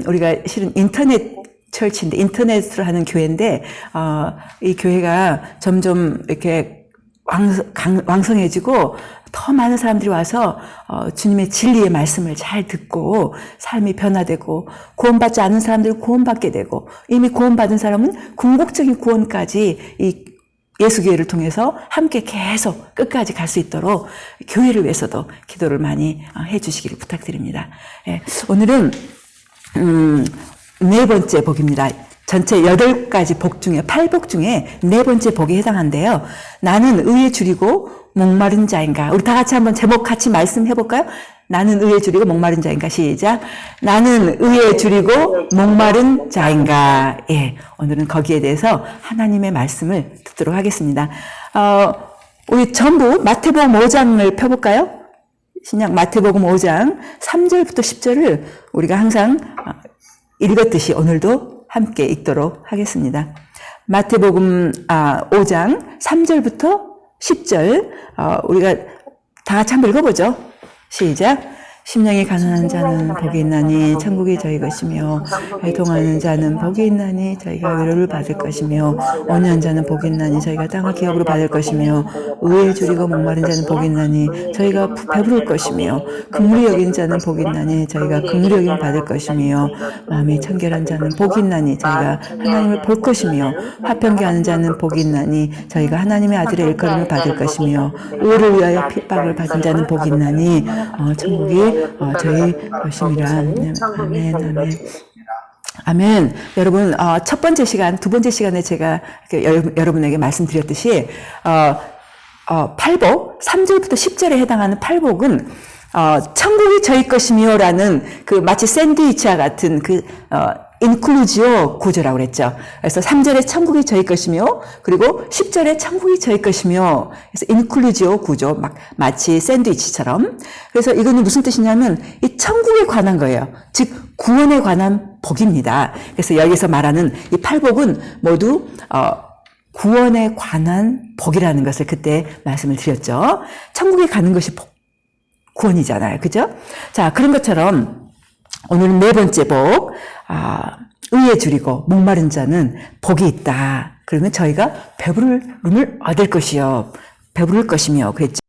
우리가 실은 인터넷 철치인데, 인터넷으로 하는 교회인데, 이 교회가 점점 이렇게 왕성해지고, 더 많은 사람들이 와서, 주님의 진리의 말씀을 잘 듣고, 삶이 변화되고, 구원받지 않은 사람들은 구원받게 되고, 이미 구원받은 사람은 궁극적인 구원까지 이 예수교회를 통해서 함께 계속 끝까지 갈 수 있도록 교회를 위해서도 기도를 많이 해주시기를 부탁드립니다. 예, 오늘은, 네 번째 복입니다. 전체 8가지 복 중에 8복 중에 네 번째 복에 해당한데요. 나는 의에 줄이고 목마른 자인가. 우리 다 같이 한번 제목 같이 말씀해 볼까요? 나는 의에 줄이고 목마른 자인가. 시작. 나는 의에 줄이고 목마른 자인가. 예, 오늘은 거기에 대해서 하나님의 말씀을 듣도록 하겠습니다. 우리 전부 마태복음 5장을 펴볼까요? 신약 마태복음 5장 3절부터 10절을 우리가 항상 읽었듯이 오늘도 함께 읽도록 하겠습니다. 마태복음 5장 3절부터 10절 우리가 다 같이 한번 읽어보죠. 시작. 심령이 가난한 자는 복이 있나니 천국이 저희 것이며 애통하는 자는 복이 있나니 저희가 위로를 받을 것이며 온유한 자는 복이 있나니 저희가 땅을 기업으로 받을 것이며 의에 줄이고 목마른 자는 복이 있나니 저희가 배부를 것이며 긍휼히 여긴 자는 복이 있나니 저희가 긍휼히 여김 받을 것이며 마음이 청결한 자는 복이 있나니 저희가 하나님을 볼 것이며 화평케 하는 자는 복이 있나니 저희가 하나님의 아들의 일컬음을 받을 것이며 의를 위하여 핍박을 받은 자는 복이 있나니 천국이 저희 것입니다. 아멘, 아멘. 아멘. 여러분, 첫 번째 시간, 두 번째 시간에 제가 여러분에게 말씀드렸듯이, 8복, 3절부터 10절에 해당하는 8복은, 천국이 저희 것이며 라는 그 마치 샌드위치와 같은 그, 인클루지오 구조라고 그랬죠. 그래서 3절에 천국이 저희 것이며, 그리고 10절에 천국이 저희 것이며, 그래서 인클루지오 구조, 마치 샌드위치처럼. 그래서 이거는 무슨 뜻이냐면, 이 천국에 관한 거예요. 즉, 구원에 관한 복입니다. 그래서 여기서 말하는 이 8복은 모두, 구원에 관한 복이라는 것을 그때 말씀을 드렸죠. 천국에 가는 것이 구원이잖아요. 그죠? 자, 그런 것처럼, 오늘은 네 번째 복, 의에 줄이고 목마른 자는 복이 있다. 그러면 저희가 배부름을 얻을 것이요. 배부를 것이며 그랬죠.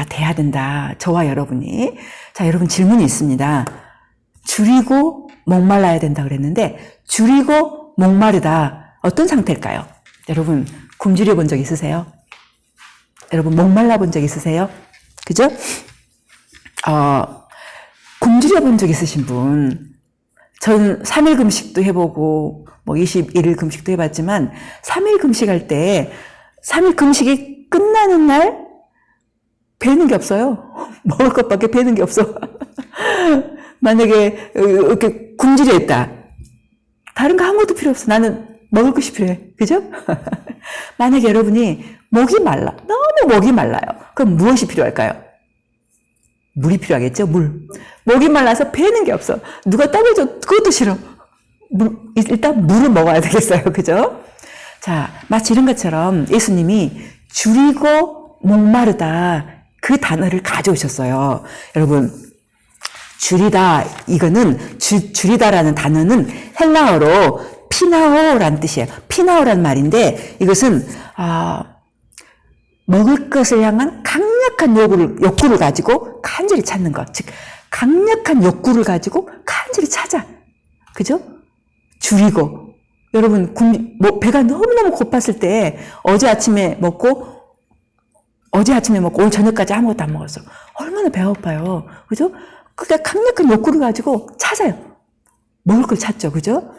돼야 된다. 저와 여러분이. 자, 여러분 질문이 있습니다. 줄이고 목말라야 된다 그랬는데 줄이고 목마르다. 어떤 상태일까요? 여러분 굶주려 본 적 있으세요? 여러분 목말라 본 적 있으세요? 그죠? 굶주려 본 적 있으신 분, 전 3일 금식도 해보고, 21일 금식도 해봤지만, 3일 금식할 때, 3일 금식이 끝나는 날, 배는 게 없어요. 먹을 것밖에 배는 게 없어. 만약에, 이렇게 굶주려 있다. 다른 거 아무것도 필요 없어. 나는 먹을 것이 필요해. 그죠? 만약에 여러분이 목이 말라. 너무 목이 말라요. 그럼 무엇이 필요할까요? 물이 필요하겠죠? 물. 목이 말라서 배는 게 없어. 누가 떡을 줘? 그것도 싫어. 일단 물을 먹어야 되겠어요. 그죠? 자, 마치 이런 것처럼 예수님이 줄이고 목마르다. 그 단어를 가져오셨어요. 여러분, 줄이다. 이거는, 줄이다라는 단어는 헬라어로 피나오라는 뜻이에요. 피나오라는 말인데, 이것은, 먹을 것을 향한 강력한 욕구를 가지고 간절히 찾는 것. 즉, 강력한 욕구를 가지고 간절히 찾아. 그죠? 줄이고. 여러분, 배가 너무너무 고팠을 때, 어제 아침에 먹고, 오늘 저녁까지 아무것도 안 먹었어. 얼마나 배고파요. 그죠? 그러니까 강력한 욕구를 가지고 찾아요. 먹을 걸 찾죠. 그죠?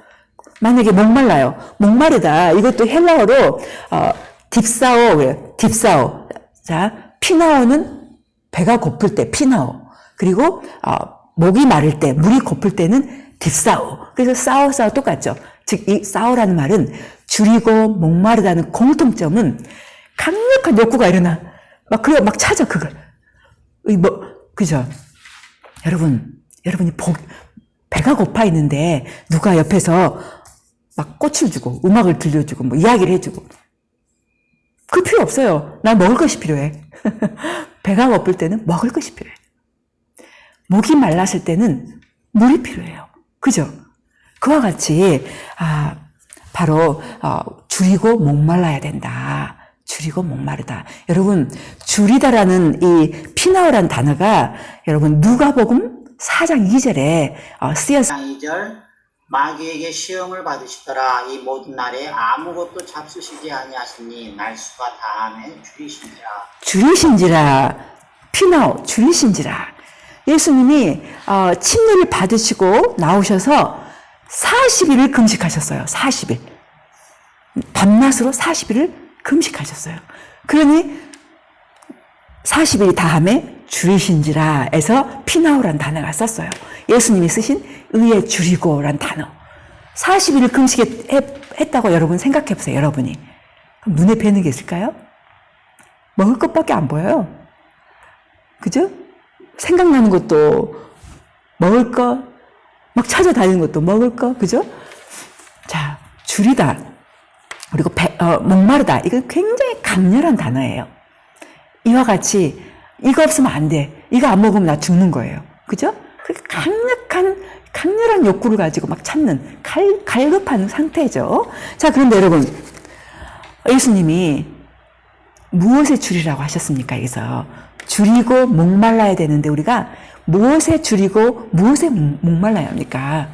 만약에 목말라요. 목마르다. 이것도 헬라어로, 딥사오예요. 딥사오. 자, 피나오는 배가 고플 때 피나오. 그리고 목이 마를 때, 물이 고플 때는 딥사오. 그래서 싸오 똑같죠. 즉, 이 싸오라는 말은 줄이고 목마르다는 공통점은 강력한 욕구가 일어나. 막 찾아, 그걸. 그죠? 여러분이 배가 고파 있는데 누가 옆에서 막 꽃을 주고, 음악을 들려주고, 이야기를 해주고. 그 필요 없어요. 난 먹을 것이 필요해. 배가 고플 때는 먹을 것이 필요해. 목이 말랐을 때는 물이 필요해요. 그죠? 그와 같이 바로 줄이고 목말라야 된다. 줄이고 목마르다. 여러분, 줄이다라는 이 피나오라는 단어가 여러분 누가복음 4장 2절에 쓰여서 2절 마귀에게 시험을 받으시더라. 이 모든 날에 아무것도 잡수시지 아니하시니 날수가 다함에 줄이신지라. 피나오 줄이신지라. 예수님이 침례를 받으시고 나오셔서 40일을 금식하셨어요. 40일. 밤낮으로 40일을 금식하셨어요. 그러니 40일이 다음에 줄이신지라 해서 피나오란 단어가 썼어요. 예수님이 쓰신 의에 줄이고란 단어. 40일을 금식했다고 여러분 생각해 보세요. 여러분이. 눈에 뵈는 게 있을까요? 먹을 것밖에 안 보여요. 그죠? 생각나는 것도 먹을 거, 막 찾아다니는 것도 먹을 거, 그죠? 자, 줄이다. 그리고 목마르다. 이건 굉장히 강렬한 단어예요. 이와 같이 이거 없으면 안 돼. 이거 안 먹으면 나 죽는 거예요. 그죠? 강렬한 욕구를 가지고 막 찾는 갈급한 상태죠. 자, 그런데 여러분, 예수님이 무엇에 줄이라고 하셨습니까? 여기서 줄이고 목말라야 되는데 우리가 무엇에 줄이고 무엇에 목말라야 합니까?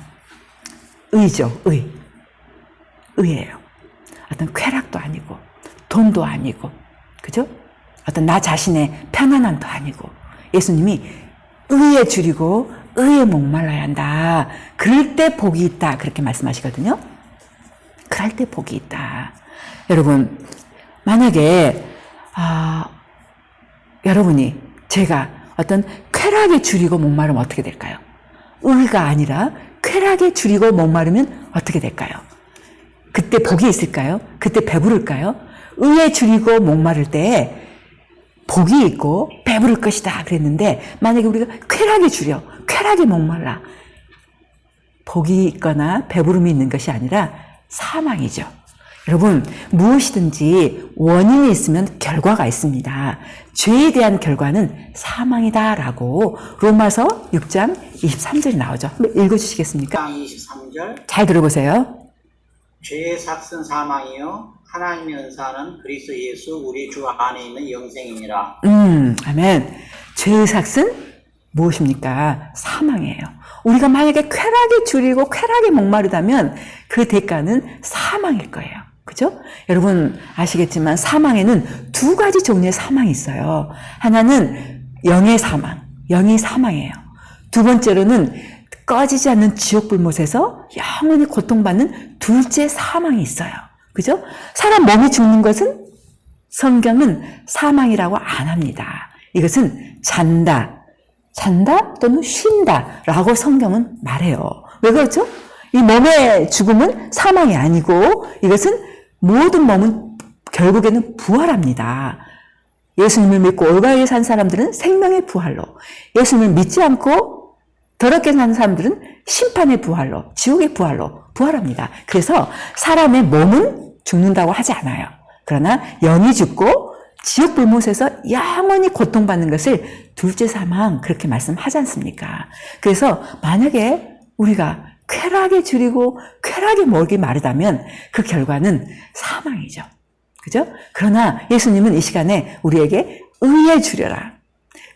의죠. 의예요. 어떤 쾌락도 아니고 돈도 아니고 그죠? 어떤 나 자신의 편안함도 아니고 예수님이 의에 줄이고 의에 목말라야 한다. 그럴 때 복이 있다. 그렇게 말씀하시거든요. 그럴 때 복이 있다. 여러분, 만약에 여러분이 제가 어떤 쾌락에 줄이고 목마르면 어떻게 될까요? 의가 아니라 쾌락에 줄이고 목마르면 어떻게 될까요? 그때 복이 있을까요? 그때 배부를까요? 의에 줄이고 목마를 때 복이 있고 배부를 것이다 그랬는데 만약에 우리가 쾌락에 줄여, 쾌락에 목말라 복이 있거나 배부름이 있는 것이 아니라 사망이죠. 여러분, 무엇이든지 원인이 있으면 결과가 있습니다. 죄에 대한 결과는 사망이다라고 로마서 6장 23절이 나오죠. 한번 읽어주시겠습니까? 23절 잘 들어보세요. 죄의 삭은 사망이요 하나님의 은사는 그리스도 예수 우리 주 안에 있는 영생이니라. 아멘. 죄의 삭은 무엇입니까? 사망이에요. 우리가 만약에 쾌락에 줄이고 쾌락에 목마르다면 그 대가는 사망일 거예요. 그죠? 여러분 아시겠지만 사망에는 두 가지 종류의 사망이 있어요. 하나는 영의 사망, 영이 사망이에요. 두 번째로는 꺼지지 않는 지옥 불못에서 영원히 고통받는 둘째 사망이 있어요. 그죠? 사람 몸이 죽는 것은 성경은 사망이라고 안 합니다. 이것은 잔다 또는 쉰다 라고 성경은 말해요. 왜 그렇죠? 이 몸의 죽음은 사망이 아니고 이것은 모든 몸은 결국에는 부활합니다. 예수님을 믿고 올바르게 산 사람들은 생명의 부활로, 예수님을 믿지 않고 더럽게 산 사람들은 심판의 부활로, 지옥의 부활로 부활합니다. 그래서 사람의 몸은 죽는다고 하지 않아요. 그러나 영이 죽고 지옥 불못에서 영원히 고통받는 것을 둘째 사망 그렇게 말씀하지 않습니까? 그래서 만약에 우리가 쾌락에 줄이고 쾌락에 목이 마르다면 그 결과는 사망이죠. 그죠? 그러나 예수님은 이 시간에 우리에게 의에 줄여라.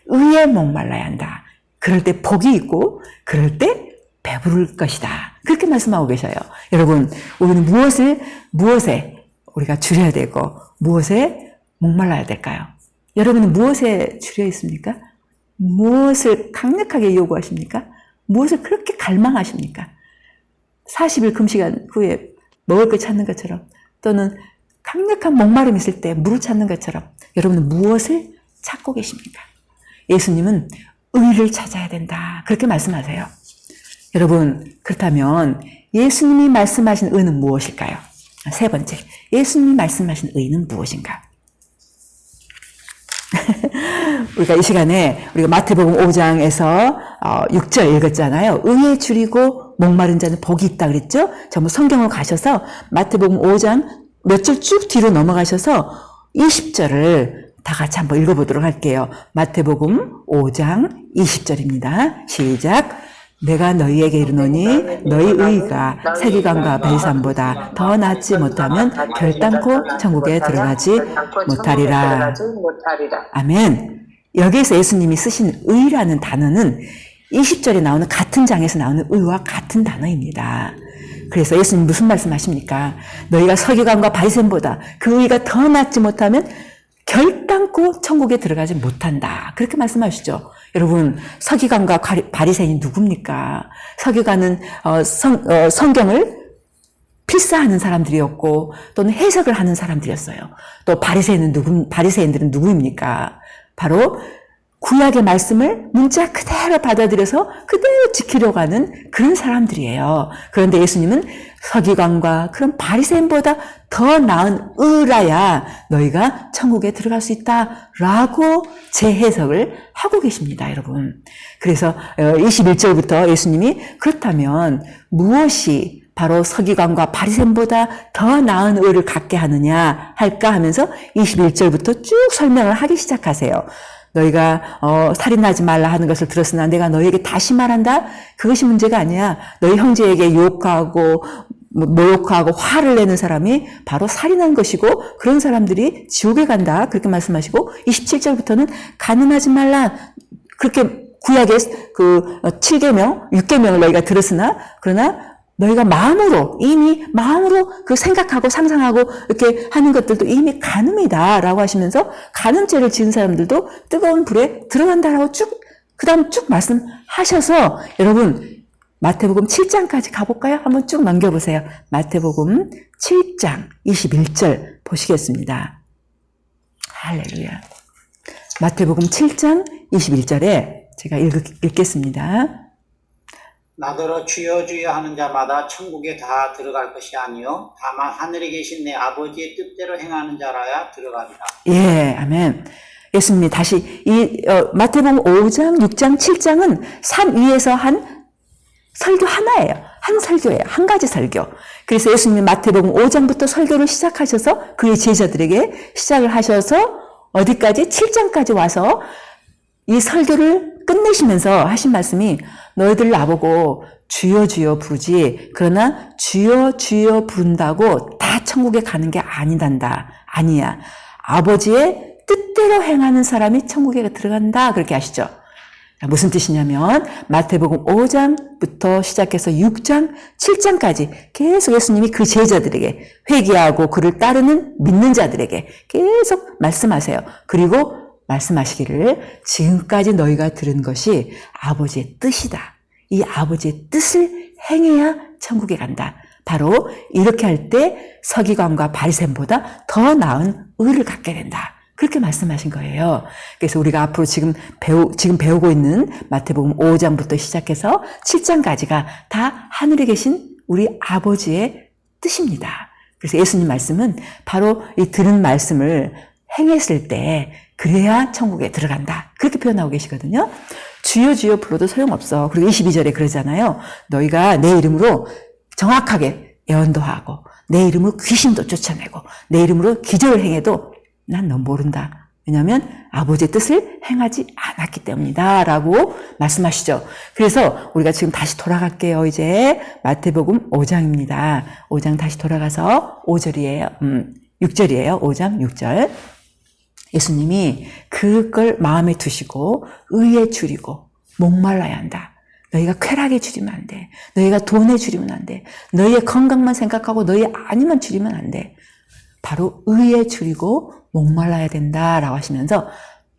의에 목말라야 한다. 그럴 때 복이 있고 그럴 때 배부를 것이다. 그렇게 말씀하고 계셔요. 여러분, 우리는 무엇에 우리가 줄여야 되고 무엇에 목말라야 될까요? 여러분은 무엇에 줄여 있습니까? 무엇을 강력하게 요구하십니까? 무엇을 그렇게 갈망하십니까? 40일 금식한 후에 먹을 걸 찾는 것처럼 또는 강력한 목마름이 있을 때 물을 찾는 것처럼 여러분은 무엇을 찾고 계십니까? 예수님은 의를 찾아야 된다. 그렇게 말씀하세요. 여러분, 그렇다면 예수님이 말씀하신 의는 무엇일까요? 세 번째, 예수님이 말씀하신 의는 무엇인가? 우리가 이 시간에 우리가 마태복음 5장에서 6절 읽었잖아요. 의에 줄이고 목마른 자는 복이 있다 그랬죠? 전부 성경으로 가셔서 마태복음 5장 몇 절 쭉 뒤로 넘어가셔서 20절을 다 같이 한번 읽어보도록 할게요. 마태복음 5장 20절입니다. 시작. 내가 너희에게 이르노니 너희 의가 서기관과 바리새인보다 더 낫지 못하면 결단코 천국에 들어가지 못하리라. 아멘. 여기에서 예수님이 쓰신 의라는 단어는 20절에 나오는 같은 장에서 나오는 의와 같은 단어입니다. 그래서 예수님 무슨 말씀하십니까? 너희가 서기관과 바리새인보다 그 의가 더 낫지 못하면 결단코 천국에 들어가지 못한다. 그렇게 말씀하시죠. 여러분, 서기관과 바리새인이 누굽니까? 서기관은 성경을 필사하는 사람들이었고 또는 해석을 하는 사람들이었어요. 또 바리새인들은 누구입니까? 바로 구약의 말씀을 문자 그대로 받아들여서 그대로 지키려고 하는 그런 사람들이에요. 그런데 예수님은 서기관과 그런 바리새인보다 더 나은 의라야 너희가 천국에 들어갈 수 있다라고 재해석을 하고 계십니다, 여러분. 그래서 21절부터 예수님이 그렇다면 무엇이 바로 서기관과 바리새인보다 더 나은 의를 갖게 하느냐 할까 하면서 21절부터 쭉 설명을 하기 시작하세요. 너희가 살인하지 말라 하는 것을 들었으나 내가 너희에게 다시 말한다. 그것이 문제가 아니야. 너희 형제에게 욕하고 모욕하고 화를 내는 사람이 바로 살인한 것이고 그런 사람들이 지옥에 간다. 그렇게 말씀하시고 27절부터는 가늠하지 말라. 그렇게 구약의 그 7계명, 6계명을 너희가 들었으나 그러나 너희가 이미 마음으로 그 생각하고 상상하고 이렇게 하는 것들도 이미 간음이다라고 하시면서 간음죄를 지은 사람들도 뜨거운 불에 들어간다라고 그 다음 쭉 말씀하셔서 여러분 마태복음 7장까지 가볼까요? 한번 쭉 넘겨보세요. 마태복음 7장 21절 보시겠습니다. 할렐루야. 마태복음 7장 21절에 제가 읽겠습니다. 나더러 주여 주여 하는 자마다 천국에 다 들어갈 것이 아니요 다만 하늘에 계신 내 아버지의 뜻대로 행하는 자라야 들어가리라. 예, 아멘. 예수님이 다시 마태복음 5장, 6장, 7장은 산 위에서 한 설교 하나예요. 한 설교예요. 한 가지 설교. 그래서 예수님이 마태복음 5장부터 설교를 시작하셔서 그의 제자들에게 시작을 하셔서 어디까지? 7장까지 와서 이 설교를 끝내시면서 하신 말씀이 너희들 나보고 주여 주여 부르지 그러나 주여 주여 부른다고 다 천국에 가는 게 아니단다. 아니야. 아버지의 뜻대로 행하는 사람이 천국에 들어간다. 그렇게 하시죠. 무슨 뜻이냐면 마태복음 5장부터 시작해서 6장, 7장까지 계속 예수님이 그 제자들에게 회개하고 그를 따르는 믿는 자들에게 계속 말씀하세요. 그리고 말씀하시기를 지금까지 너희가 들은 것이 아버지의 뜻이다. 이 아버지의 뜻을 행해야 천국에 간다. 바로 이렇게 할 때 서기관과 바리새인보다 더 나은 의를 갖게 된다. 그렇게 말씀하신 거예요. 그래서 우리가 앞으로 지금 배우고 있는 마태복음 5장부터 시작해서 7장까지가 다 하늘에 계신 우리 아버지의 뜻입니다. 그래서 예수님 말씀은 바로 이 들은 말씀을 행했을 때 그래야 천국에 들어간다. 그렇게 표현하고 계시거든요. 주여 주여 불러도 소용없어. 그리고 22절에 그러잖아요. 너희가 내 이름으로 정확하게 예언도 하고 내 이름으로 귀신도 쫓아내고 내 이름으로 기적을 행해도 난 너 모른다. 왜냐하면 아버지의 뜻을 행하지 않았기 때문이다. 라고 말씀하시죠. 그래서 우리가 지금 다시 돌아갈게요. 이제 마태복음 5장입니다. 5장 다시 돌아가서 5절이에요. 6절이에요. 5장 6절. 예수님이 그걸 마음에 두시고 의에 줄이고 목말라야 한다. 너희가 쾌락에 줄이면 안 돼. 너희가 돈에 줄이면 안 돼. 너희의 건강만 생각하고 너희의 안위만 줄이면 안 돼. 바로 의에 줄이고 목말라야 된다라고 하시면서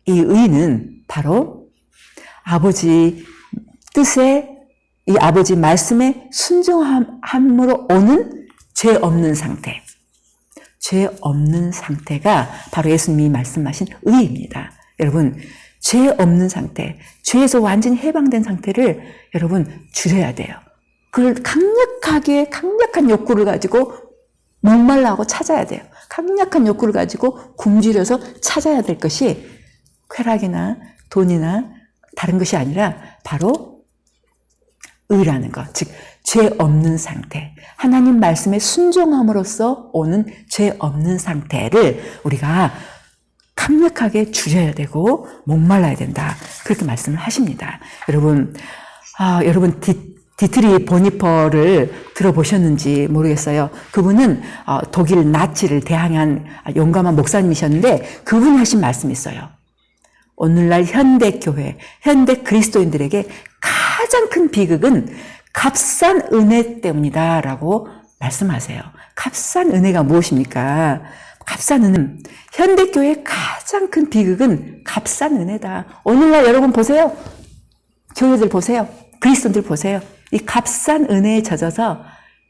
이 의는 바로 아버지 뜻에 이 아버지 말씀에 순종함으로 오는 죄 없는 상태. 죄 없는 상태가 바로 예수님이 말씀하신 의입니다. 여러분, 죄 없는 상태, 죄에서 완전히 해방된 상태를 여러분 줄여야 돼요. 그걸 강력한 욕구를 가지고 목말라하고 찾아야 돼요. 강력한 욕구를 가지고 굶주려서 찾아야 될 것이 쾌락이나 돈이나 다른 것이 아니라 바로 의라는 것, 즉 죄 없는 상태, 하나님 말씀에 순종함으로써 오는 죄 없는 상태를 우리가 강력하게 줄여야 되고 목말라야 된다. 그렇게 말씀을 하십니다. 여러분, 여러분 디트리 보니퍼를 들어보셨는지 모르겠어요. 그분은 독일 나치를 대항한 용감한 목사님이셨는데 그분이 하신 말씀이 있어요. 오늘날 현대 교회, 현대 그리스도인들에게 가장 큰 비극은 값싼 은혜 때문이다 라고 말씀하세요. 값싼 은혜가 무엇입니까? 값싼 은혜. 현대 교회의 가장 큰 비극은 값싼 은혜다. 오늘날 여러분 보세요. 교회들 보세요. 그리스도인들 보세요. 이 값싼 은혜에 젖어서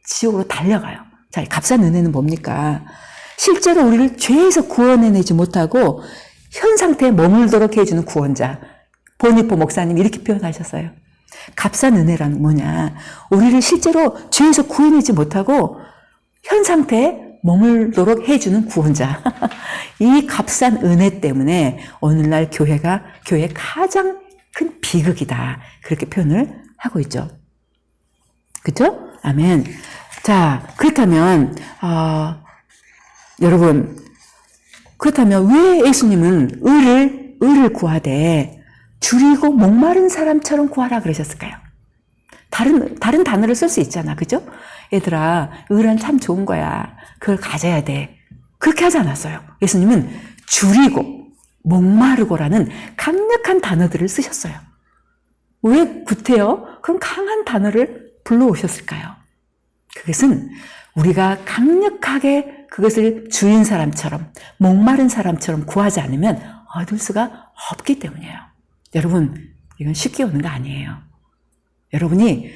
지옥으로 달려가요. 자, 이 값싼 은혜는 뭡니까? 실제로 우리를 죄에서 구원해내지 못하고 현 상태에 머물도록 해주는 구원자. 보니포 목사님이 이렇게 표현하셨어요. 값싼 은혜란 뭐냐? 우리를 실제로 죄에서 구해내지 못하고 현 상태에 머물도록 해주는 구원자. 이 값싼 은혜 때문에 오늘날 교회의 가장 큰 비극이다. 그렇게 표현을 하고 있죠. 그렇죠? 아멘. 자, 그렇다면 여러분, 그렇다면 왜 예수님은 의를 구하되 줄이고 목마른 사람처럼 구하라 그러셨을까요? 다른 단어를 쓸 수 있잖아. 그죠? 얘들아, 의란 참 좋은 거야. 그걸 가져야 돼. 그렇게 하지 않았어요. 예수님은 줄이고 목마르고라는 강력한 단어들을 쓰셨어요. 왜 구태여? 그럼 강한 단어를 불러오셨을까요? 그것은 우리가 강력하게 그것을 주인 사람처럼 목마른 사람처럼 구하지 않으면 얻을 수가 없기 때문이에요. 여러분, 이건 쉽게 오는 거 아니에요. 여러분이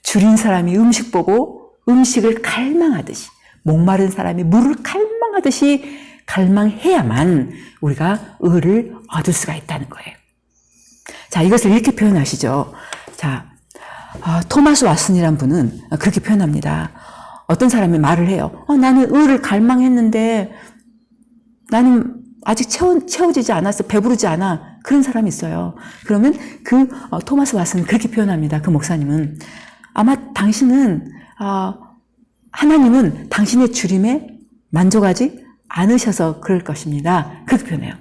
줄인 사람이 음식 보고 음식을 갈망하듯이 목마른 사람이 물을 갈망하듯이 갈망해야만 우리가 의를 얻을 수가 있다는 거예요. 자, 이것을 이렇게 표현하시죠. 자, 토마스 왓슨이란 분은 그렇게 표현합니다. 어떤 사람이 말을 해요. 나는 의를 갈망했는데 나는 아직 채워지지 않았어. 배부르지 않아. 그런 사람이 있어요. 그러면 토마스 왓슨은 그렇게 표현합니다. 그 목사님은 아마 당신은 하나님은 당신의 줄임에 만족하지 않으셔서 그럴 것입니다. 그렇게 표현해요.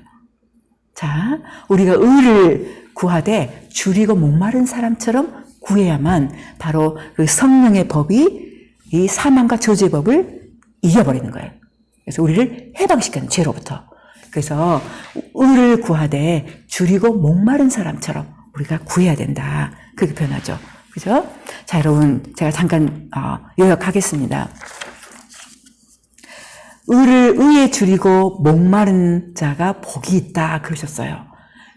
자, 우리가 의를 구하되 줄이고 목마른 사람처럼 구해야만 바로 그 성령의 법이 이 사망과 저주의 법을 이겨버리는 거예요. 그래서 우리를 해방시키는 죄로부터. 그래서 의를 구하되 줄이고 목마른 사람처럼 우리가 구해야 된다. 그렇게 표현하죠. 그죠? 자, 여러분, 제가 잠깐 요약하겠습니다. 의에 줄이고 목마른 자가 복이 있다 그러셨어요.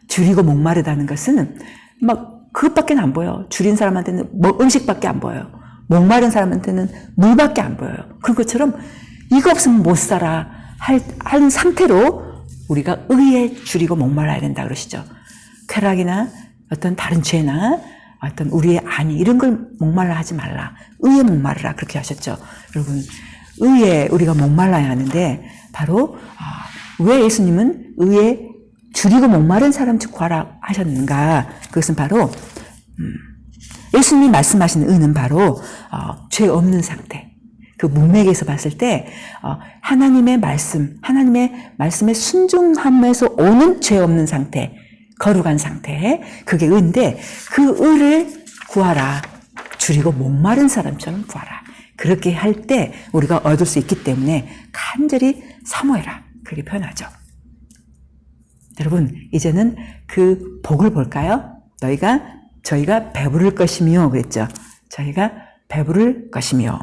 줄이고 목마르다는 것은 막 그것밖에 안 보여. 줄인 사람한테는 음식밖에 안 보여요. 목마른 사람한테는 물밖에 안 보여요. 그런 것처럼 이거 없으면 못 살아 할 상태로 우리가 의에 줄이고 목말라야 된다 그러시죠. 쾌락이나 어떤 다른 죄나 어떤 우리의 안위 이런 걸 목말라 하지 말라. 의에 목마르라 그렇게 하셨죠. 여러분, 의에 우리가 목말라야 하는데 바로 왜 예수님은 의에 줄이고 목마른 사람 구하라 하셨는가? 그것은 바로 예수님이 말씀하시는 의는 바로 죄 없는 상태. 그 문맥에서 봤을 때 하나님의 말씀에 순종함에서 오는 죄 없는 상태, 거룩한 상태, 그게 의인데 그 의를 구하라. 줄이고 목마른 사람처럼 구하라. 그렇게 할 때 우리가 얻을 수 있기 때문에 간절히 사모해라. 그렇게 표현하죠. 여러분, 이제는 그 복을 볼까요? 저희가 배부를 것이며 그랬죠. 저희가 배부를 것이며.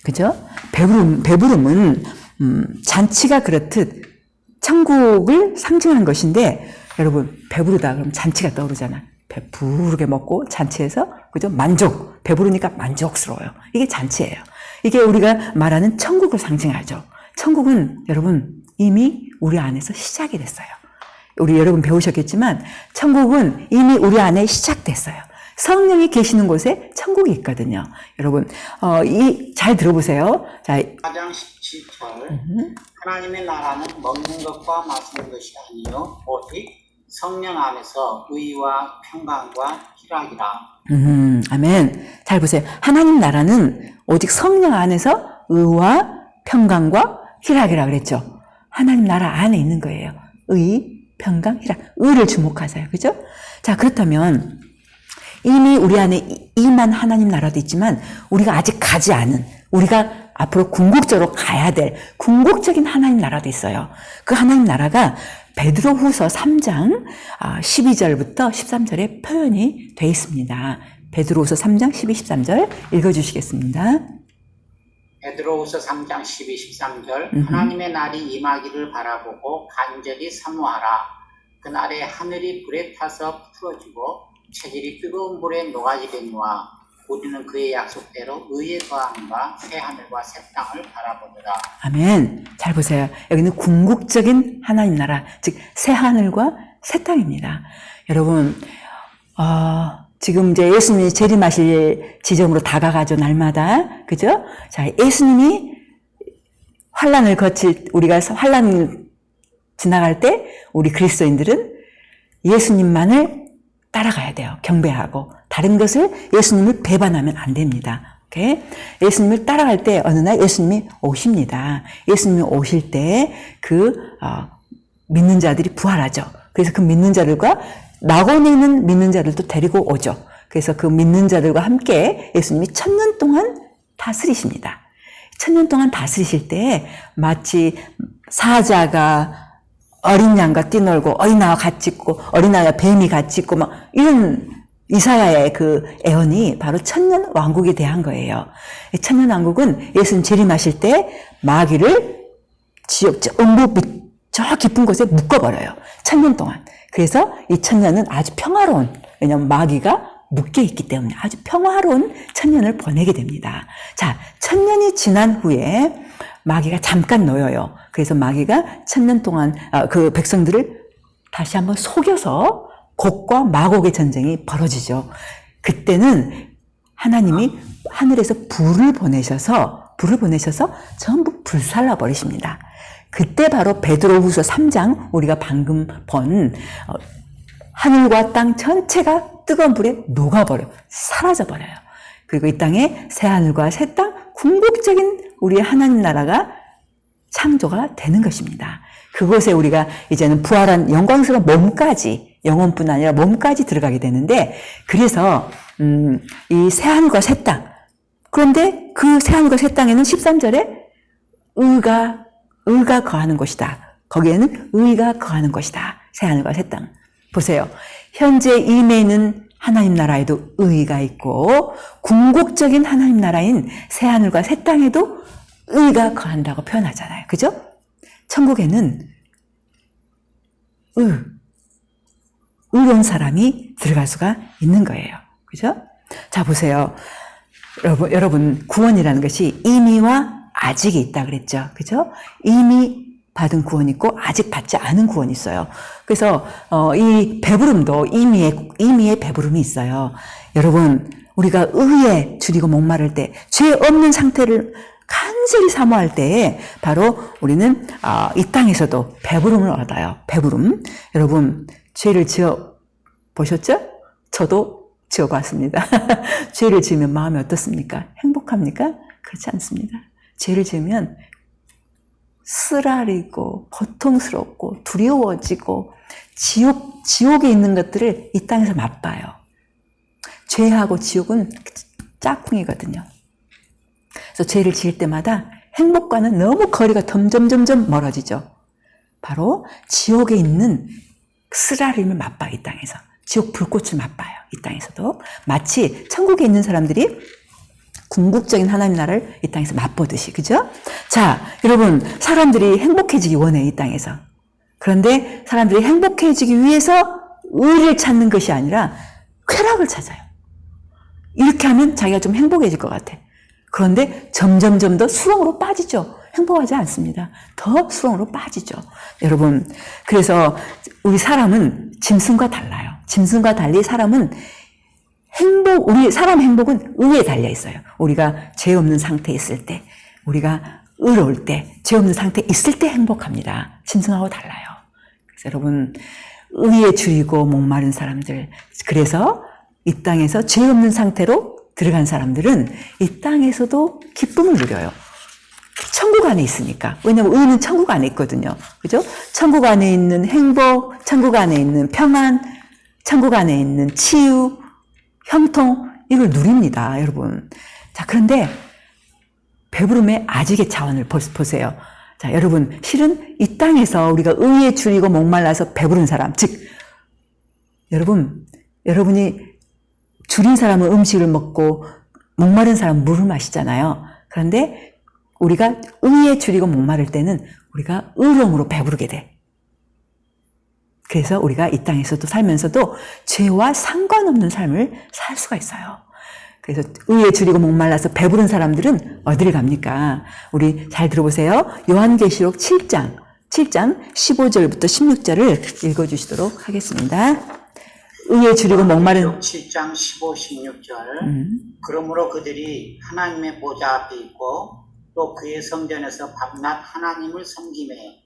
그죠? 배부름은 잔치가 그렇듯 천국을 상징하는 것인데 여러분, 배부르다 그러면 잔치가 떠오르잖아. 배부르게 먹고 잔치에서 그죠? 배부르니까 만족스러워요. 이게 잔치예요. 이게 우리가 말하는 천국을 상징하죠. 천국은 여러분 이미 우리 안에서 시작이 됐어요. 우리 여러분 배우셨겠지만 천국은 이미 우리 안에 시작됐어요. 성령이 계시는 곳에 천국이 있거든요. 여러분, 잘 들어보세요. 자, 4장 17절 하나님의 나라는 먹는 것과 마시는 것이 아니요 오직 성령 안에서 의와 평강과 희락이라. 아멘. 잘 보세요. 하나님 나라는 오직 성령 안에서 의와 평강과 희락이라 그랬죠. 하나님 나라 안에 있는 거예요. 의, 평강, 희락. 의를 주목하세요. 그죠? 자, 그렇다면 이미 우리 안에 임한 하나님 나라도 있지만 우리가 아직 가지 않은, 우리가 앞으로 궁극적으로 가야 될 궁극적인 하나님 나라도 있어요. 그 하나님 나라가 베드로후서 3장 12절부터 13절에 표현이 되어 있습니다. 베드로후서 3장 12, 13절 읽어주시겠습니다. 베드로후서 3장 12, 13절 하나님의 날이 임하기를 바라보고 간절히 사모하라. 그날에 하늘이 불에 타서 풀어지고 체질이 뜨거운 불에 녹아지려니와 우리는 그의 약속대로 의에 거함과 새 하늘과 새 땅을 바라보느라. 아멘. 잘 보세요. 여기는 궁극적인 하나님 나라, 즉 새 하늘과 새 땅입니다. 여러분, 지금 이제 예수님이 재림하실 지점으로 다가가죠, 날마다. 그죠? 자, 예수님이 환란을 우리가 환란 지나갈 때 우리 그리스도인들은 예수님만을 따라가야 돼요. 경배하고. 다른 것을 예수님을 배반하면 안 됩니다. 오케이? 예수님을 따라갈 때 어느 날 예수님이 오십니다. 예수님이 오실 때 믿는 자들이 부활하죠. 그래서 그 믿는 자들과 낙원에 있는 믿는 자들도 데리고 오죠. 그래서 그 믿는 자들과 함께 예수님이 1000년 동안 다스리십니다. 1000년 동안 다스리실 때 마치 사자가 어린 양과 뛰놀고 어린아이와 같이 있고 어린아이와 뱀이 같이 있고 막 이런 이사야의 그 애언이 바로 1000년 왕국에 대한 거예요. 1000년 왕국은 예수님 재림하실 때 마귀를 지옥 저 깊은 곳에 묶어버려요. 1000년 동안. 그래서 이 1000년은 아주 평화로운, 왜냐하면 마귀가 묶여있기 때문에 아주 평화로운 1000년을 보내게 됩니다. 자, 1000년이 지난 후에 마귀가 잠깐 놓여요. 그래서 마귀가 1000년 동안 그 백성들을 다시 한번 속여서 곡과 마곡의 전쟁이 벌어지죠. 그때는 하나님이 하늘에서 불을 보내셔서 전부 불살라 버리십니다. 그때 바로 베드로후서 3장 우리가 방금 본 하늘과 땅 전체가 뜨거운 불에 녹아버려 사라져버려요. 그리고 이 땅에 새 하늘과 새 땅 궁극적인 우리의 하나님 나라가 창조가 되는 것입니다. 그곳에 우리가 이제는 부활한 영광스러운 몸까지, 영혼뿐 아니라 몸까지 들어가게 되는데, 그래서 이 새 하늘과 새 땅, 그런데 그 새 하늘과 새 땅에는 13절에 의가 거하는 곳이다. 거기에는 의가 거하는 곳이다. 새 하늘과 새 땅. 보세요. 현재 임해 있는 하나님 나라에도 의가 있고 궁극적인 하나님 나라인 새 하늘과 새 땅에도 의가 거한다고 표현하잖아요. 그죠? 천국에는 의로운 사람이 들어갈 수가 있는 거예요. 그죠? 자, 보세요. 여러분, 구원이라는 것이 임의와 아직이 있다 그랬죠. 그죠? 이미 받은 구원이 있고 아직 받지 않은 구원이 있어요. 그래서 이 배부름도 임의의 배부름이 있어요. 여러분, 우리가 의에 줄이고 목마를 때, 죄 없는 상태를 간절히 사모할 때에 바로 우리는 이 땅에서도 배부름을 얻어요. 배부름. 여러분, 죄를 지어 보셨죠? 저도 지어봤습니다. 죄를 지으면 마음이 어떻습니까? 행복합니까? 그렇지 않습니다. 죄를 지으면 쓰라리고 고통스럽고 두려워지고 지옥에 있는 것들을 이 땅에서 맛봐요. 죄하고 지옥은 짝꿍이거든요. 그래서 죄를 지을 때마다 행복과는 너무 거리가 점점 멀어지죠. 바로 지옥에 있는 쓰라림을 맛봐요. 이 땅에서. 지옥 불꽃을 맛봐요. 이 땅에서도. 마치 천국에 있는 사람들이 궁극적인 하나님 나라를 이 땅에서 맛보듯이. 그죠? 자, 여러분, 사람들이 행복해지기 원해, 이 땅에서. 그런데 사람들이 행복해지기 위해서 의를 찾는 것이 아니라 쾌락을 찾아요. 이렇게 하면 자기가 좀 행복해질 것 같아. 그런데 점점 더 수렁으로 빠지죠. 행복하지 않습니다. 더 수렁으로 빠지죠. 여러분, 그래서 우리 사람은 짐승과 달라요. 짐승과 달리 사람은 우리 사람 행복은 의에 달려 있어요. 우리가 죄 없는 상태에 있을 때, 우리가 의로울 때, 죄 없는 상태에 있을 때 행복합니다. 짐승하고 달라요. 그래서 여러분, 의에 줄이고 목마른 사람들, 그래서 이 땅에서 죄 없는 상태로 들어간 사람들은 이 땅에서도 기쁨을 누려요. 천국 안에 있으니까. 왜냐면 의는 천국 안에 있거든요. 그죠? 천국 안에 있는 행복, 천국 안에 있는 평안, 천국 안에 있는 치유, 형통, 이걸 누립니다, 여러분. 자, 그런데 배부름의 아직의 차원을 보세요. 자, 여러분, 실은 이 땅에서 우리가 의에 줄이고 목말라서 배부른 사람, 즉, 여러분이 줄인 사람은 음식을 먹고 목마른 사람은 물을 마시잖아요. 그런데 우리가 의에 줄이고 목마를 때는 우리가 의로움으로 배부르게 돼. 그래서 우리가 이 땅에서도 살면서도 죄와 상관없는 삶을 살 수가 있어요. 그래서 의에 줄이고 목말라서 배부른 사람들은 어디를 갑니까? 우리 잘 들어보세요. 요한계시록 7장 15절부터 16절을 읽어주시도록 하겠습니다. 의에 줄이고 목마른 7장 15, 16절 그러므로 그들이 하나님의 보좌 앞에 있고 또 그의 성전에서 밤낮 하나님을 섬기매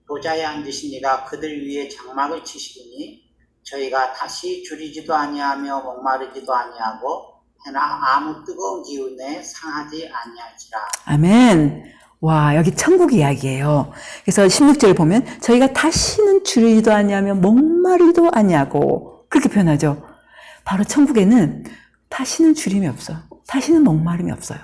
보좌에 앉으신 이가 그들 위에 장막을 치시리니 저희가 다시 줄이지도 아니하며 목마르지도 아니하고 해나 아무 뜨거운 기운에 상하지 아니할지라. 아멘. 와, 여기 천국 이야기예요. 그래서 16절 보면 저희가 다시는 줄이지도 아니하며 목마르지도 아니하고 그렇게 표현하죠. 바로 천국에는 다시는 줄임이 없어. 다시는 목마름이 없어요.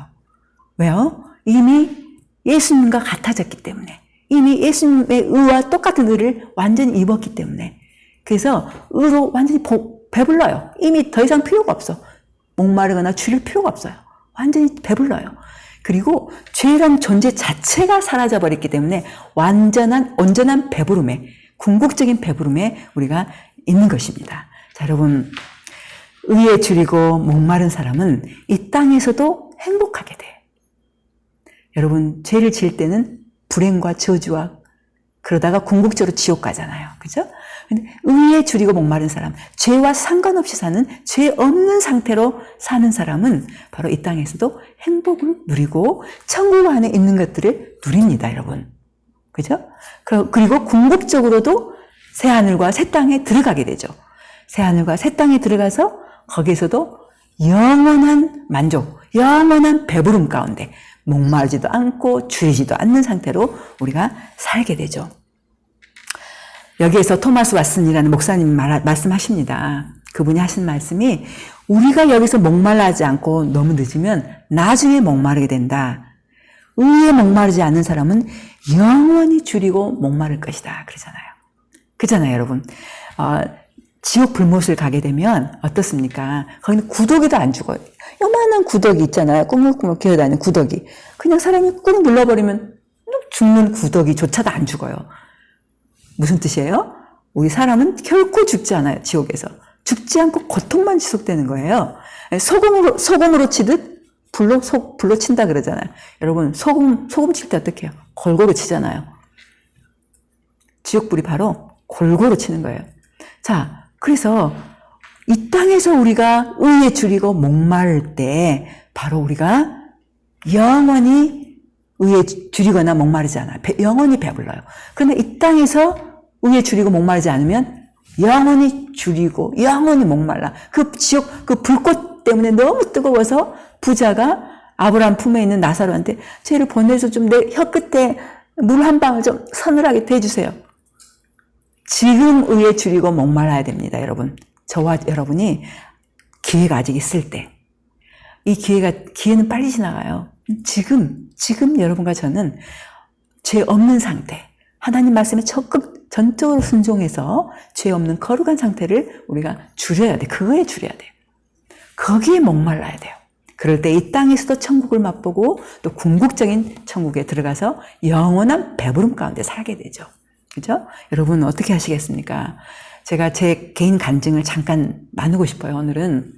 왜요? 이미 예수님과 같아졌기 때문에. 이미 예수님의 의와 똑같은 의를 완전히 입었기 때문에. 그래서 의로 완전히 배불러요. 이미 더 이상 필요가 없어. 목마르거나 줄일 필요가 없어요. 완전히 배불러요. 그리고 죄란 존재 자체가 사라져버렸기 때문에 온전한 배부름에, 궁극적인 배부름에 우리가 있는 것입니다. 자, 여러분, 의에 줄이고 목마른 사람은 이 땅에서도 행복하게 돼. 여러분, 죄를 지을 때는 불행과 저주와 그러다가 궁극적으로 지옥 가잖아요. 그죠? 근데 의에 줄이고 목마른 사람, 죄와 상관없이 사는, 죄 없는 상태로 사는 사람은 바로 이 땅에서도 행복을 누리고 천국 안에 있는 것들을 누립니다, 여러분. 그죠? 그리고 궁극적으로도 새하늘과 새 땅에 들어가게 되죠. 새하늘과 새 땅에 들어가서 거기에서도 영원한 만족, 영원한 배부름 가운데 목마르지도 않고 줄이지도 않는 상태로 우리가 살게 되죠. 여기에서 토마스 왓슨이라는 목사님이 말씀하십니다. 그분이 하신 말씀이 우리가 여기서 목말라하지 않고 너무 늦으면 나중에 목마르게 된다. 의에 목마르지 않는 사람은 영원히 줄이고 목마를 것이다. 그러잖아요, 여러분. 지옥 불못을 가게 되면 어떻습니까? 거기는 구더기도 안 죽어요. 요만한 구더기 있잖아요. 꾸물꾸물 기어다니는 구더기. 그냥 사람이 꾹 눌러버리면 죽는 구더기조차도 안 죽어요. 무슨 뜻이에요? 우리 사람은 결코 죽지 않아요, 지옥에서. 죽지 않고 고통만 지속되는 거예요. 소금으로 치듯 불로 친다 그러잖아요. 여러분, 소금 칠 때 어떻게 해요? 골고루 치잖아요. 지옥불이 바로 골고루 치는 거예요. 자, 그래서 이 땅에서 우리가 의에 줄이고 목마를 때 바로 우리가 영원히 의에 줄이거나 목마르지 않아요. 영원히 배불러요. 그러나 이 땅에서 의에 줄이고 목마르지 않으면 영원히 줄이고 영원히 목말라. 그 지옥, 그 불꽃 때문에 너무 뜨거워서 부자가 아브라함 품에 있는 나사로한테 쟤를 보내서 좀 내 혀끝에 물 한 방울 좀 서늘하게 대주세요. 지금 의에 줄이고 목말라야 됩니다, 여러분. 저와 여러분이 기회가 아직 있을 때. 이 기회는 빨리 지나가요. 지금 여러분과 저는 죄 없는 상태, 하나님 말씀에 적극 전적으로 순종해서 죄 없는 거룩한 상태를 우리가 줄여야 돼. 그거에 줄여야 돼요. 거기에 목말라야 돼요. 그럴 때 이 땅에서도 천국을 맛보고 또 궁극적인 천국에 들어가서 영원한 배부름 가운데 살게 되죠. 그죠? 여러분 어떻게 하시겠습니까? 제가 제 개인 간증을 잠깐 나누고 싶어요. 오늘은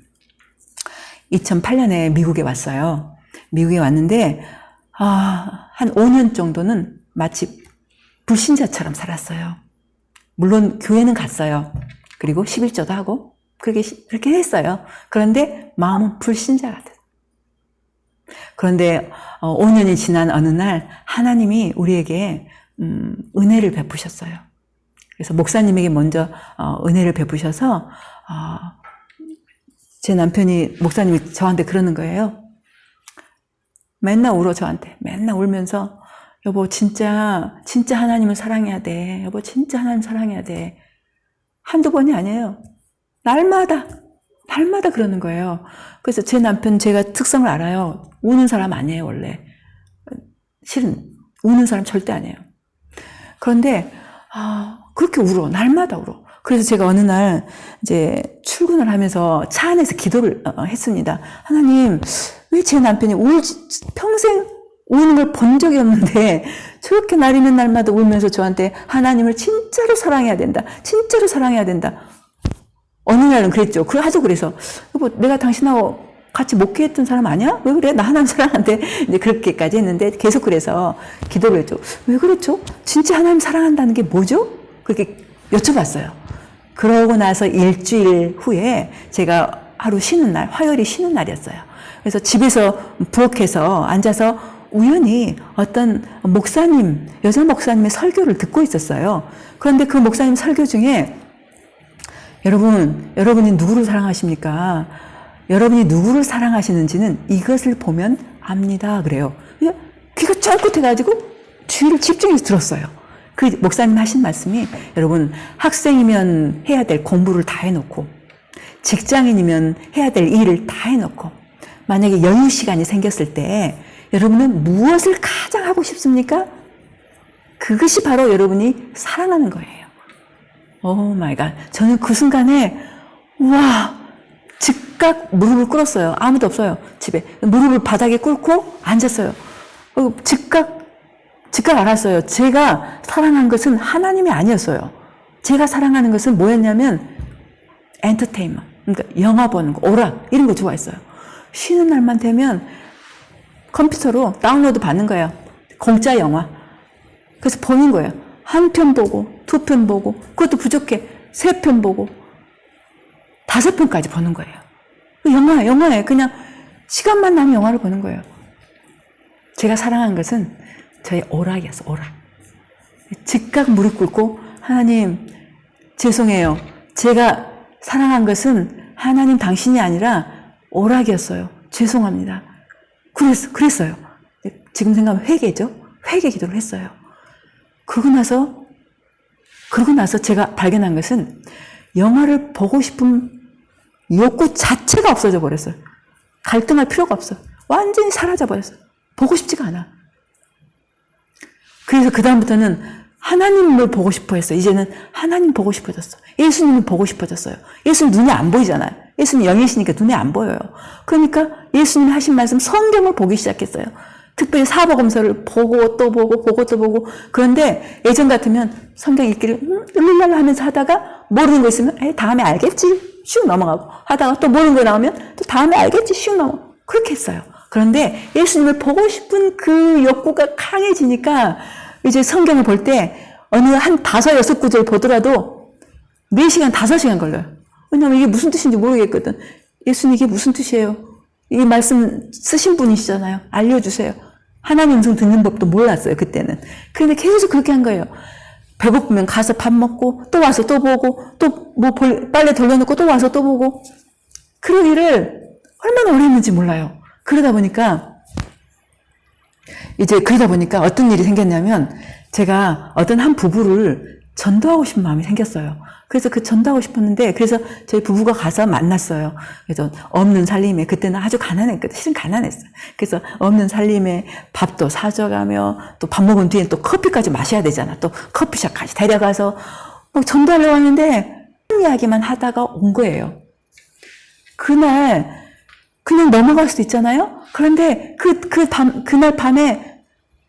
2008년에 미국에 왔어요. 미국에 왔는데 한 5년 정도는 마치 불신자처럼 살았어요. 물론 교회는 갔어요. 그리고 11조도 하고 그렇게 했어요. 그런데 마음은 불신자 같아요. 그런데 5년이 지난 어느 날 하나님이 우리에게 은혜를 베푸셨어요. 그래서 목사님에게 먼저 은혜를 베푸셔서 제 남편이 목사님이 저한테 그러는 거예요. 맨날 울어 저한테. 맨날 울면서 여보 진짜 하나님을 사랑해야 돼. 여보 진짜 하나님 사랑해야 돼. 한두 번이 아니에요. 날마다 날마다 그러는 거예요. 그래서 제 남편 제가 특성을 알아요. 우는 사람 아니에요, 원래. 실은 우는 사람 절대 아니에요. 그런데 그렇게 울어. 날마다 울어. 그래서 제가 어느 날 이제 출근을 하면서 차 안에서 기도를 했습니다. 하나님, 왜 제 남편이 평생 우는 걸 본 적이 없는데 저렇게 날 있는 날마다 울면서 저한테 하나님을 진짜로 사랑해야 된다. 진짜로 사랑해야 된다. 어느 날은 그랬죠. 아주 그래서 여보, 내가 당신하고 같이 목회했던 사람 아니야? 왜 그래? 나 하나님 사랑한대. 이제 그렇게까지 했는데 계속 그래서 기도를 했죠. 왜 그렇죠? 진짜 하나님 사랑한다는 게 뭐죠? 그렇게 여쭤봤어요. 그러고 나서 일주일 후에 제가 하루 쉬는 날, 화요일이 쉬는 날이었어요. 그래서 집에서 부엌에서 앉아서 우연히 어떤 목사님, 여자 목사님의 설교를 듣고 있었어요. 그런데 그 목사님 설교 중에 여러분이 누구를 사랑하십니까? 여러분이 누구를 사랑하시는지는 이것을 보면 압니다. 그래요. 귀가 쫑긋해가지고 주의를 집중해서 들었어요. 그 목사님 하신 말씀이 여러분 학생이면 해야 될 공부를 다 해놓고 직장인이면 해야 될 일을 다 해놓고 만약에 여유 시간이 생겼을 때 여러분은 무엇을 가장 하고 싶습니까? 그것이 바로 여러분이 사랑하는 거예요. 오 마이 갓. 저는 그 순간에 우와 즉각 무릎을 꿇었어요. 아무도 없어요. 집에. 무릎을 바닥에 꿇고 앉았어요. 즉각 알았어요. 제가 사랑한 것은 하나님이 아니었어요. 제가 사랑하는 것은 뭐였냐면 엔터테인먼트. 그러니까 영화 보는 거, 오락 이런 거 좋아했어요. 쉬는 날만 되면 컴퓨터로 다운로드 받는 거예요. 공짜 영화. 그래서 보는 거예요. 한 편 보고 2편 보고 그것도 부족해 3편 보고 5편까지 보는 거예요. 영화에 그냥 시간만 나면 영화를 보는 거예요. 제가 사랑한 것은 저의 오락이었어. 오락. 즉각 무릎 꿇고 하나님 죄송해요. 제가 사랑한 것은 하나님 당신이 아니라 오락이었어요. 죄송합니다. 그랬어요. 지금 생각하면 회개죠. 회개 기도를 했어요. 그러고 나서 제가 발견한 것은 영화를 보고 싶은 욕구 자체가 없어져 버렸어요. 갈등할 필요가 없어. 완전히 사라져 버렸어요. 보고 싶지가 않아. 그래서 그다음부터는 하나님을 보고 싶어 했어요. 이제는 하나님 보고 싶어졌어. 예수님을 보고 싶어졌어요. 예수님 눈에 안 보이잖아요. 예수님 영이시니까 눈에 안 보여요. 그러니까 예수님 하신 말씀 성경을 보기 시작했어요. 특별히 사복음서를 보고 또 보고 그런데 예전 같으면 성경 읽기를 룰랄라 하면서 하다가 모르는 거 있으면 다음에 알겠지 슉 넘어가고 하다가 또 모르는 거 나오면 또 다음에 알겠지 슉 넘어가고 그렇게 했어요. 그런데 예수님을 보고 싶은 그 욕구가 강해지니까 이제 성경을 볼 때 어느 한 5, 6구절 보더라도 4시간, 5시간 걸려요. 왜냐하면 이게 무슨 뜻인지 모르겠거든. 예수님 이게 무슨 뜻이에요? 이 말씀 쓰신 분이시잖아요. 알려주세요. 하나님 음성 듣는 법도 몰랐어요, 그때는. 그런데 계속 그렇게 한 거예요. 배고프면 가서 밥 먹고, 또 와서 또 보고, 또 뭐 빨래 돌려놓고 또 와서 또 보고. 그러기를 얼마나 오래 했는지 몰라요. 그러다 보니까 어떤 일이 생겼냐면, 제가 어떤 한 부부를 전도하고 싶은 마음이 생겼어요. 그래서 그 전도하고 싶었는데, 그래서 저희 부부가 가서 만났어요. 그래서 없는 살림에, 그때는 아주 가난했거든. 실은 가난했어요. 그래서 없는 살림에 밥도 사줘가며, 또 밥 먹은 뒤에 또 커피까지 마셔야 되잖아. 또 커피숍까지 데려가서 막 전도하려고 하는데, 한 이야기만 하다가 온 거예요. 그날, 그냥 넘어갈 수도 있잖아요? 그런데 그날 밤에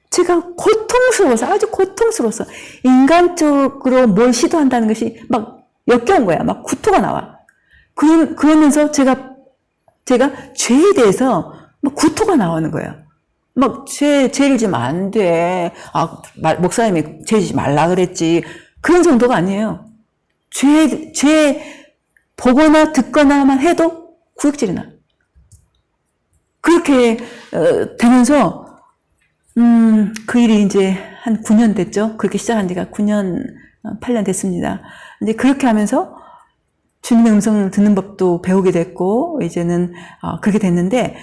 제가 아주 고통스러워서 인간적으로 뭘 시도한다는 것이 막 역겨운 거야. 막 구토가 나와. 그러면서 제가 죄에 대해서 막 구토가 나오는 거예요. 막 죄를 지면 안 돼. 목사님이 죄 지지 말라 그랬지. 그런 정도가 아니에요. 죄 보거나 듣거나만 해도 구역질이 나. 그렇게 되면서 그 일이 이제 한 9년 됐죠. 그렇게 시작한 지가 9년, 8년 됐습니다. 이제 그렇게 하면서 주님의 음성을 듣는 법도 배우게 됐고, 이제는 그렇게 됐는데,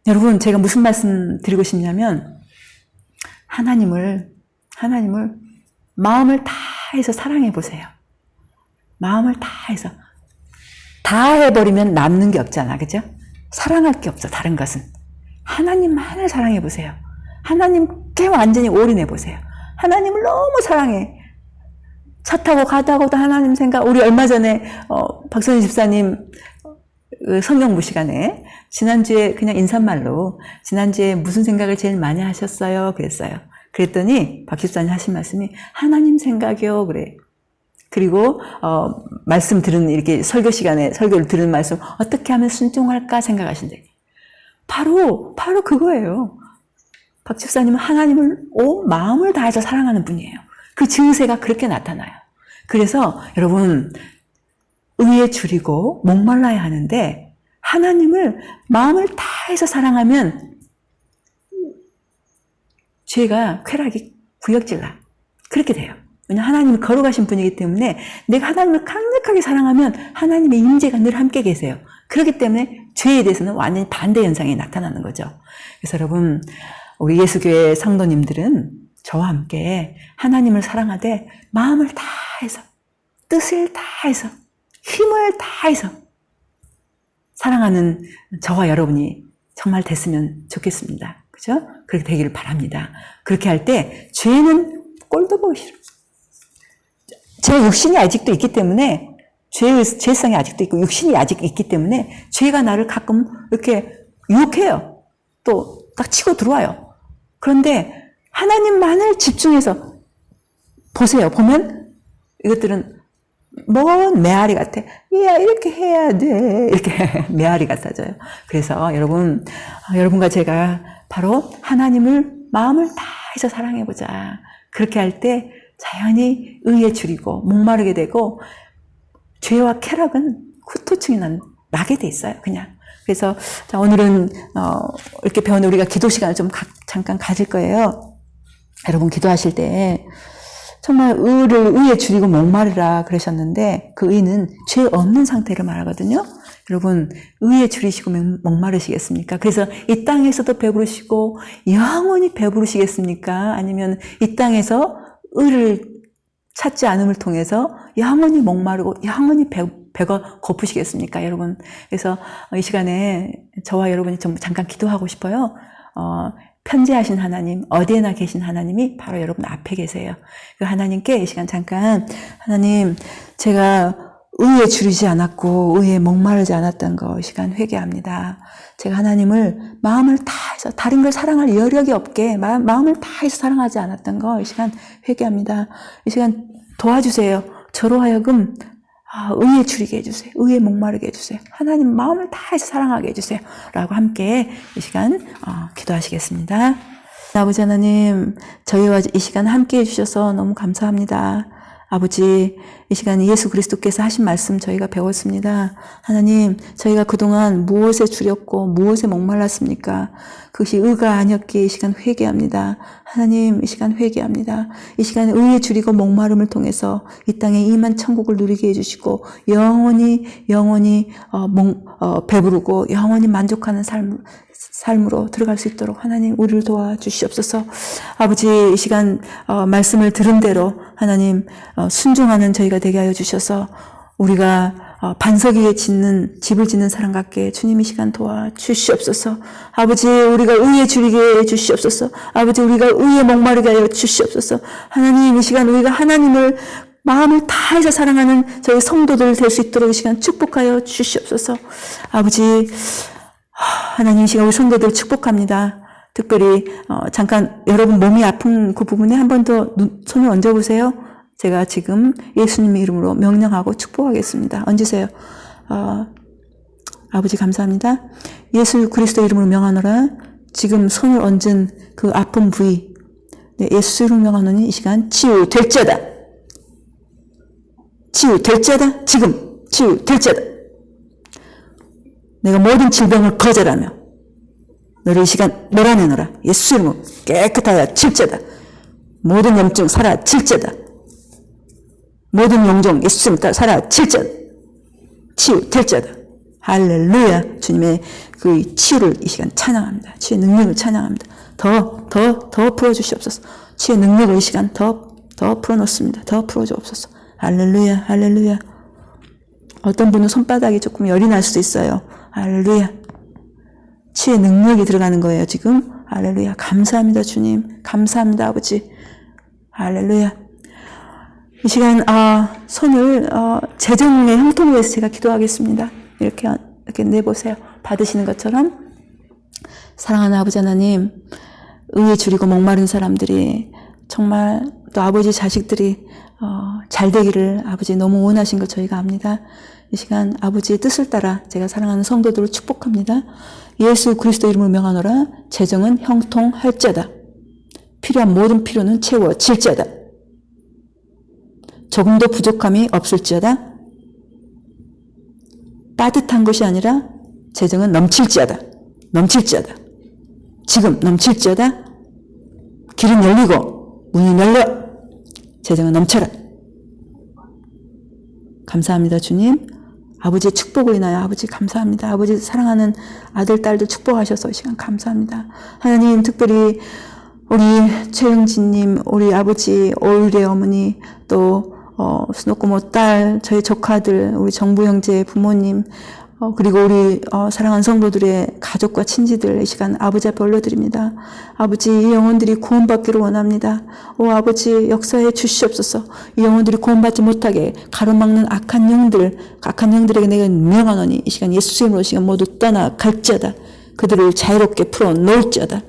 여러분, 제가 무슨 말씀 드리고 싶냐면, 하나님을 마음을 다해서 사랑해 보세요. 마음을 다해서. 다 해버리면 남는 게 없잖아. 그죠? 사랑할 게 없어. 다른 것은. 하나님만을 사랑해 보세요. 하나님께 완전히 올인해 보세요. 하나님을 너무 사랑해. 차 타고 가다가도 하나님 생각. 우리 얼마 전에 박선희 집사님 성경부 시간에 지난주에 그냥 인사말로 지난주에 무슨 생각을 제일 많이 하셨어요? 그랬어요. 그랬더니 박 집사님 하신 말씀이 하나님 생각이요. 그래. 그리고 말씀 들은 이렇게 설교 시간에 설교를 들은 말씀 어떻게 하면 순종할까 생각하신대. 바로 그거예요. 박 집사님은 하나님을 온 마음을 다해서 사랑하는 분이에요. 그 증세가 그렇게 나타나요. 그래서 여러분 의에 줄이고 목말라야 하는데 하나님을 마음을 다해서 사랑하면 죄가 쾌락이 구역질나. 그렇게 돼요. 왜냐하면 하나님이 걸어가신 분이기 때문에 내가 하나님을 강력하게 사랑하면 하나님의 임재가 늘 함께 계세요. 그렇기 때문에 죄에 대해서는 완전히 반대 현상이 나타나는 거죠. 그래서 여러분 우리 예수교회 성도님들은 저와 함께 하나님을 사랑하되 마음을 다해서 뜻을 다해서 힘을 다해서 사랑하는 저와 여러분이 정말 됐으면 좋겠습니다. 그죠? 그렇게 되기를 바랍니다. 그렇게 할 때 죄는 꼴도 보기 싫어. 제 육신이 아직도 있기 때문에 죄성이 아직도 있고 육신이 아직 있기 때문에 죄가 나를 가끔 이렇게 유혹해요. 또 딱 치고 들어와요. 그런데 하나님만을 집중해서 보세요. 보면 이것들은 먼 메아리 같아. 야, 이렇게 해야 돼. 이렇게 메아리 같아져요. 그래서 여러분과 제가 바로 하나님을 마음을 다해서 사랑해보자. 그렇게 할 때 자연히 의에 줄이고 목마르게 되고 죄와 쾌락은 후토층이 나게 돼 있어요. 그냥. 그래서 자, 오늘은 이렇게 배우는 우리가 기도 시간을 좀 잠깐 가질 거예요. 여러분 기도하실 때 정말 의에 줄이고 목마르라 그러셨는데 그 의는 죄 없는 상태를 말하거든요. 여러분 의에 줄이시고 목마르시겠습니까? 그래서 이 땅에서도 배부르시고 영원히 배부르시겠습니까? 아니면 이 땅에서 의를 찾지 않음을 통해서 영원히 목마르고 영원히 배가 고프시겠습니까, 여러분? 그래서 이 시간에 저와 여러분이 좀 잠깐 기도하고 싶어요. 편재하신 하나님, 어디에나 계신 하나님이 바로 여러분 앞에 계세요. 그 하나님께 이 시간 잠깐 하나님, 제가 의에 줄이지 않았고 의에 목마르지 않았던 거 이 시간 회개합니다. 제가 하나님을 마음을 다해서 다른 걸 사랑할 여력이 없게 마음을 다해서 사랑하지 않았던 거 이 시간 회개합니다. 이 시간 도와주세요. 저로 하여금 의에 줄이게 해주세요. 의에 목마르게 해주세요. 하나님 마음을 다해서 사랑하게 해주세요. 라고 함께 이 시간 기도하시겠습니다. 아버지 하나님, 저희와 이 시간 함께 해주셔서 너무 감사합니다. 아버지, 이 시간 예수 그리스도께서 하신 말씀 저희가 배웠습니다. 하나님, 저희가 그동안 무엇에 줄였고 무엇에 목말랐습니까? 그것이 의가 아니었기에 이 시간 회개합니다. 하나님, 이 시간 회개합니다. 이 시간 의에 줄이고 목마름을 통해서 이 땅에 임한 천국을 누리게 해주시고 영원히 배부르고 영원히 만족하는 삶으로 들어갈 수 있도록 하나님 우리를 도와주시옵소서. 아버지, 이 시간 말씀을 들은 대로 하나님 순종하는 저희가 되게 하여 주셔서 우리가 반석 위에 집을 짓는 사람 같게 주님 이 시간 도와주시옵소서. 아버지, 우리가 의에 줄이게 해 주시옵소서. 아버지, 우리가 의에 목마르게 하여 주시옵소서. 하나님, 이 시간 우리가 하나님을 마음을 다해서 사랑하는 저희 성도들 될 수 있도록 이 시간 축복하여 주시옵소서. 아버지, 하나님, 이 시간 우리 성도들 축복합니다. 특별히 잠깐 여러분 몸이 아픈 그 부분에 한 번 더 손을 얹어보세요. 제가 지금 예수님 이름으로 명령하고 축복하겠습니다. 얹으세요. 아버지 감사합니다. 예수 그리스도 이름으로 명하노라. 지금 손을 얹은 그 아픈 부위, 네, 예수 이름으로 명하노니 이 시간 치유될지어다. 치유될지어다. 지금 치유될지어다. 내가 모든 질병을 거절하며 너를 이 시간 몰아내노라. 예수 이름으로 깨끗하여 질지어다. 모든 염증 사라질지어다. 모든 용종 예수 이름으로 사라질지어다. 치유될지어다. 할렐루야. 주님의 그 치유를 이 시간 찬양합니다. 치유의 능력을 찬양합니다. 더 풀어주시옵소서. 치유의 능력을 이 시간 더 풀어놓습니다. 더 풀어주옵소서. 할렐루야. 할렐루야. 어떤 분은 손바닥이 조금 열이 날 수도 있어요. 할렐루야. 치유의 능력이 들어가는 거예요, 지금. 할렐루야. 감사합니다, 주님. 감사합니다, 아버지. 할렐루야. 이 시간, 손을, 재정의 형통을 위해서 제가 기도하겠습니다. 이렇게 내보세요. 받으시는 것처럼. 사랑하는 아버지 하나님, 의에 줄이고 목마른 사람들이 정말 또 아버지 자식들이 잘 되기를 아버지 너무 원하신 것 저희가 압니다. 이 시간 아버지의 뜻을 따라 제가 사랑하는 성도들을 축복합니다. 예수 그리스도 이름을 명하노라. 재정은 형통할지어다. 필요한 모든 필요는 채워질지어다. 조금도 부족함이 없을지어다. 빠듯한 것이 아니라 재정은 넘칠지어다. 넘칠지어다. 지금 넘칠지어다. 길은 열리고 문이 열려. 재정은 넘쳐라. 감사합니다, 주님. 아버지의 축복을 인하여 아버지 감사합니다. 아버지 사랑하는 아들, 딸들 축복하셔서 이 시간 감사합니다. 하나님, 특별히 우리 최영진님, 우리 아버지, 올대 어머니, 또 수노고모 딸, 저희 조카들, 우리 정부 형제 부모님, 그리고 우리 사랑하는 성도들의 가족과 친지들 이 시간 아버지 앞에 올려드립니다. 아버지, 이 영혼들이 구원받기를 원합니다. 오 아버지, 역사해 주시옵소서. 이 영혼들이 구원받지 못하게 가로막는 악한 영들에게 내가 명하노니 이 시간 예수의 이름으로 시간 모두 떠나갈지어다. 그들을 자유롭게 풀어 놓을지어다.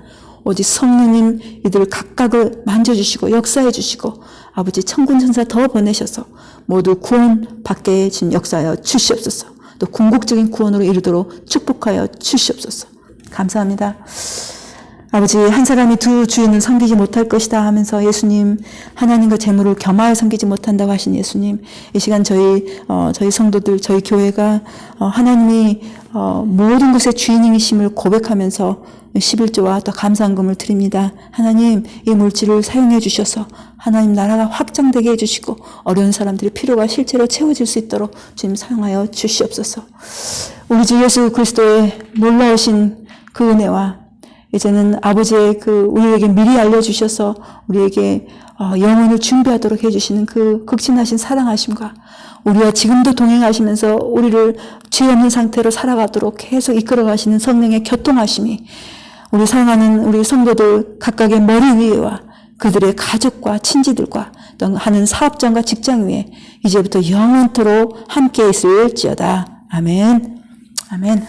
오직 성령님 이들을 각각을 만져주시고 역사해 주시고 아버지 천군 천사 더 보내셔서 모두 구원받게 진 역사하여 주시옵소서. 또 궁극적인 구원으로 이르도록 축복하여 주시옵소서. 감사합니다. 아버지, 한 사람이 두 주인을 섬기지 못할 것이다 하면서 예수님, 하나님과 재물을 겸하여 섬기지 못한다고 하신 예수님, 이 시간 저희 성도들, 저희 교회가 하나님이 모든 것의 주인이심을 고백하면서 11조와 또 감사한금을 드립니다. 하나님, 이 물질을 사용해 주셔서 하나님 나라가 확장되게 해주시고 어려운 사람들의 필요가 실제로 채워질 수 있도록 주님 사용하여 주시옵소서. 우리 주 예수 그리스도의 놀라우신 그 은혜와 이제는 아버지의 우리에게 미리 알려주셔서 우리에게 영혼을 준비하도록 해주시는 그 극진하신 사랑하심과 우리와 지금도 동행하시면서 우리를 죄 없는 상태로 살아가도록 계속 이끌어가시는 성령의 교통하심이 우리 사랑하는 우리 성도들 각각의 머리 위에와 그들의 가족과 친지들과 또 하는 사업장과 직장 위에 이제부터 영원토록 함께 있을지어다. 아멘. 아멘.